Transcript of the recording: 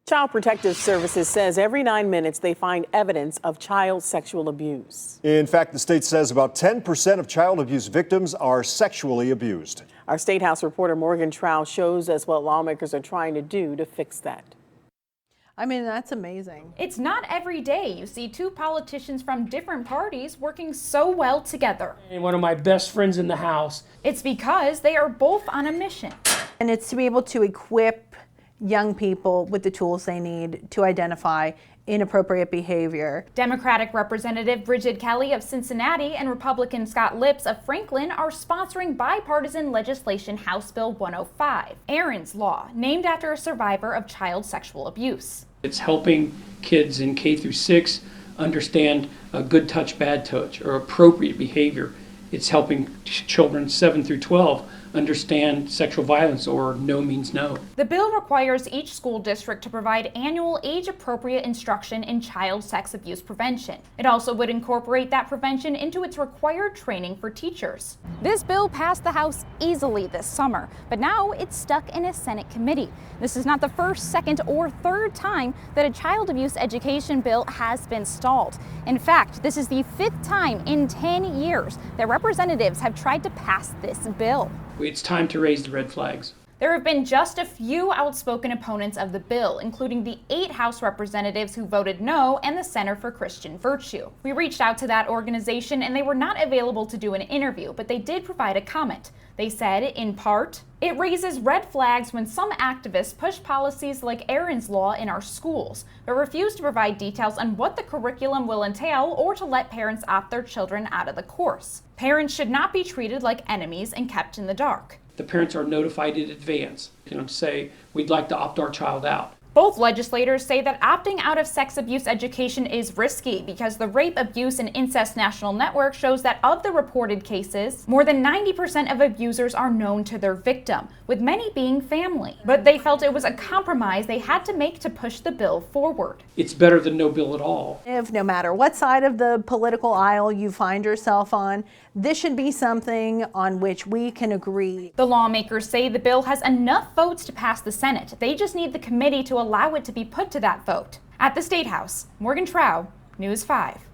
Child Protective Services says every 9 minutes they find evidence of child sexual abuse. In fact, the state says about 10% of child abuse victims are sexually abused. Our State House reporter Morgan Trow shows us what lawmakers are trying to do to fix that. I mean, that's amazing. It's not every day you see two politicians from different parties working so well together. And one of my best friends in the House. It's because they are both on a mission. And it's to be able to equip young people with the tools they need to identify inappropriate behavior. Democratic Representative Bridget Kelly of Cincinnati and Republican Scott Lips of Franklin are sponsoring bipartisan legislation House Bill 105, Aaron's Law, named after a survivor of child sexual abuse. It's helping kids in K through 6 understand a good touch, bad touch, or appropriate behavior. It's helping children 7 through 12 understand sexual violence, or no means no. The bill requires each school district to provide annual age-appropriate instruction in child sex abuse prevention. It also would incorporate that prevention into its required training for teachers. This bill passed the House easily this summer, but now it's stuck in a Senate committee. This is not the first, second, or third time that a child abuse education bill has been stalled. In fact, this is the 5th time in 10 years that representatives have tried to pass this bill. It's time to raise the red flags. There have been just a few outspoken opponents of the bill, including the 8 House representatives who voted no and the Center for Christian Virtue. We reached out to that organization and they were not available to do an interview, but they did provide a comment. They said, in part, "It raises red flags when some activists push policies like Aaron's Law in our schools, but refuse to provide details on what the curriculum will entail or to let parents opt their children out of the course. Parents should not be treated like enemies and kept in the dark." The parents are notified in advance, to say, we'd like to opt our child out. Both legislators say that opting out of sex abuse education is risky because the Rape, Abuse, and Incest National Network shows that of the reported cases, more than 90% of abusers are known to their victim, with many being family. But they felt it was a compromise they had to make to push the bill forward. It's better than no bill at all. If no matter what side of the political aisle you find yourself on, this should be something on which we can agree. The lawmakers say the bill has enough votes to pass the Senate. They just need the committee to allow it to be put to that vote. At the State House, Morgan Trow, News 5.